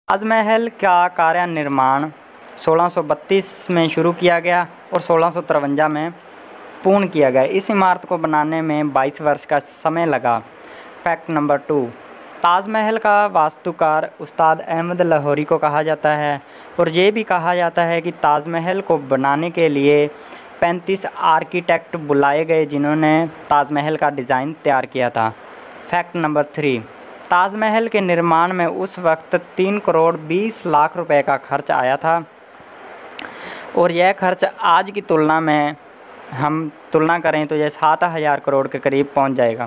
ताजमहल का कार्य-निर्माण 1632 में शुरू किया गया और 1653 में पूर्ण किया गया। इस इमारत को बनाने में 22 वर्ष का समय लगा। फैक्ट नंबर 2, ताजमहल का वास्तुकार उस्ताद अहमद लाहौरी को कहा जाता है और ये भी कहा जाता है कि ताजमहल को बनाने के लिए 35 आर्किटेक्ट बुलाए गए जिन्होंने ताजमहल का डिज़ाइन तैयार किया था। फैक्ट नंबर 3, ताजमहल के निर्माण में उस वक्त 3 करोड़ 20 लाख रुपए का खर्च आया था और यह खर्च आज की तुलना में हम तुलना करें तो यह 7,000 करोड़ के करीब पहुंच जाएगा।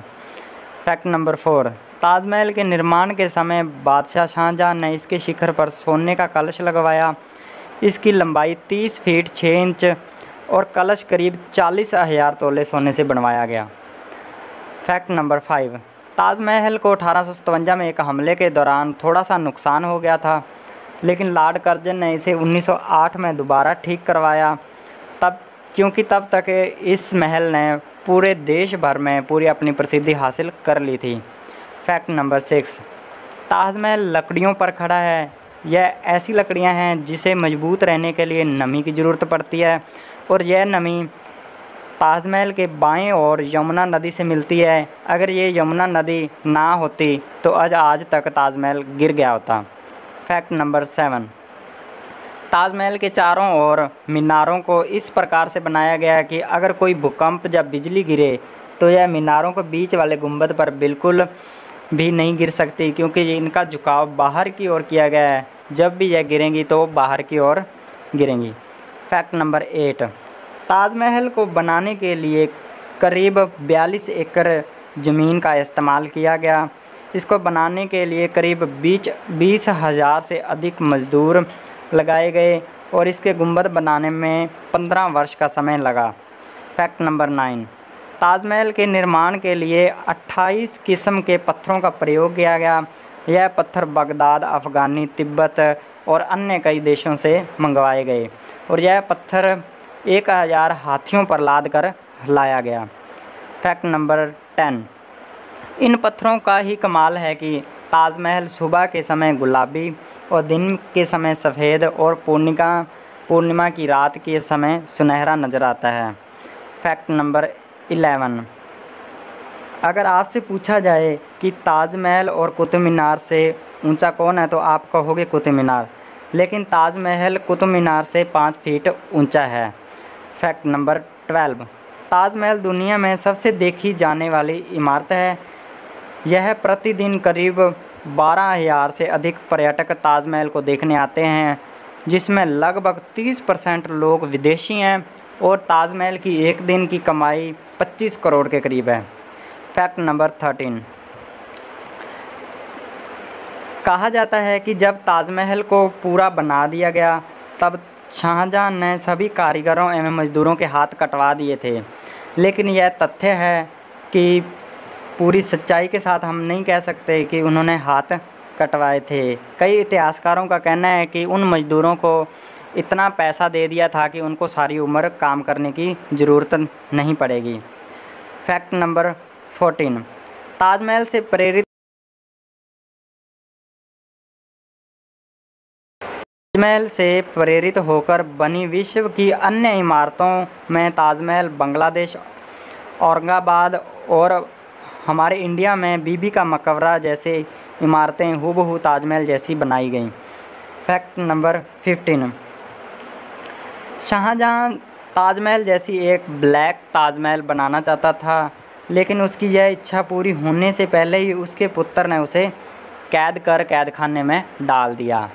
फैक्ट नंबर 4, ताजमहल के निर्माण के समय बादशाह शाहजहां ने इसके शिखर पर सोने का कलश लगवाया। इसकी लंबाई 30 फीट 6 इंच और कलश करीब 40,000 तोले सोने से बनवाया गया। फैक्ट नंबर 5, ताजमहल को 1857 में एक हमले के दौरान थोड़ा सा नुकसान हो गया था, लेकिन लॉर्ड कर्जन ने इसे 1908 में दोबारा ठीक करवाया, क्योंकि तब तक इस महल ने पूरे देश भर में पूरी अपनी प्रसिद्धि हासिल कर ली थी। फैक्ट नंबर 6, ताजमहल लकड़ियों पर खड़ा है। यह ऐसी लकड़ियां हैं जिसे मजबूत रहने के लिए नमी की ज़रूरत पड़ती है और यह नमी ताजमहल के बाएं ओर यमुना नदी से मिलती है। अगर ये यमुना नदी ना होती तो आज तक ताजमहल गिर गया होता। फैक्ट नंबर 7, ताजमहल के चारों ओर मीनारों को इस प्रकार से बनाया गया कि अगर कोई भूकंप या बिजली गिरे तो यह मीनारों के बीच वाले गुंबद पर बिल्कुल भी नहीं गिर सकती, क्योंकि इनका झुकाव बाहर की ओर किया गया है। जब भी यह गिरेंगी तो बाहर की ओर गिरेंगी। फैक्ट नंबर 8, ताजमहल को बनाने के लिए करीब 42 एकड़ ज़मीन का इस्तेमाल किया गया। इसको बनाने के लिए करीब 20,000 से अधिक मज़दूर लगाए गए और इसके गुंबद बनाने में 15 वर्ष का समय लगा। फैक्ट नंबर 9, ताजमहल के निर्माण के लिए 28 किस्म के पत्थरों का प्रयोग किया गया। यह पत्थर बगदाद, अफ़गानी, तिब्बत और अन्य कई देशों से मंगवाए गए और यह पत्थर 1000 हाथियों पर लाद कर लाया गया। फैक्ट नंबर 10, इन पत्थरों का ही कमाल है कि ताजमहल सुबह के समय गुलाबी और दिन के समय सफ़ेद और पूर्णिमा की रात के समय सुनहरा नज़र आता है। फैक्ट नंबर 11, अगर आपसे पूछा जाए कि ताजमहल और कुतुब मीनार से ऊंचा कौन है तो आप कहोगे कुतुब मीनार, लेकिन ताजमहल कुतुब मीनार से 5 फीट ऊंचा है। फैक्ट नंबर 12, ताजमहल दुनिया में सबसे देखी जाने वाली इमारत है। यह प्रतिदिन करीब 12,000 से अधिक पर्यटक ताजमहल को देखने आते हैं, जिसमें लगभग 30% लोग विदेशी हैं और ताजमहल की एक दिन की कमाई 25 करोड़ के करीब है। फैक्ट नंबर 13, कहा जाता है कि जब ताजमहल को पूरा बना दिया गया तब शाहजहां ने सभी कारीगरों एवं मज़दूरों के हाथ कटवा दिए थे, लेकिन यह तथ्य है कि पूरी सच्चाई के साथ हम नहीं कह सकते कि उन्होंने हाथ कटवाए थे। कई इतिहासकारों का कहना है कि उन मज़दूरों को इतना पैसा दे दिया था कि उनको सारी उम्र काम करने की ज़रूरत नहीं पड़ेगी। फैक्ट नंबर 14, ताजमहल से प्रेरित होकर बनी विश्व की अन्य इमारतों में ताजमहल बांग्लादेश, औरंगाबाद और हमारे इंडिया में बीबी का मकबरा जैसे इमारतें हूबहू ताजमहल जैसी बनाई गईं। फैक्ट नंबर 15, शाहजहां ताजमहल जैसी एक ब्लैक ताजमहल बनाना चाहता था, लेकिन उसकी यह इच्छा पूरी होने से पहले ही उसके पुत्र ने उसे कैद कर कैद खाने में डाल दिया।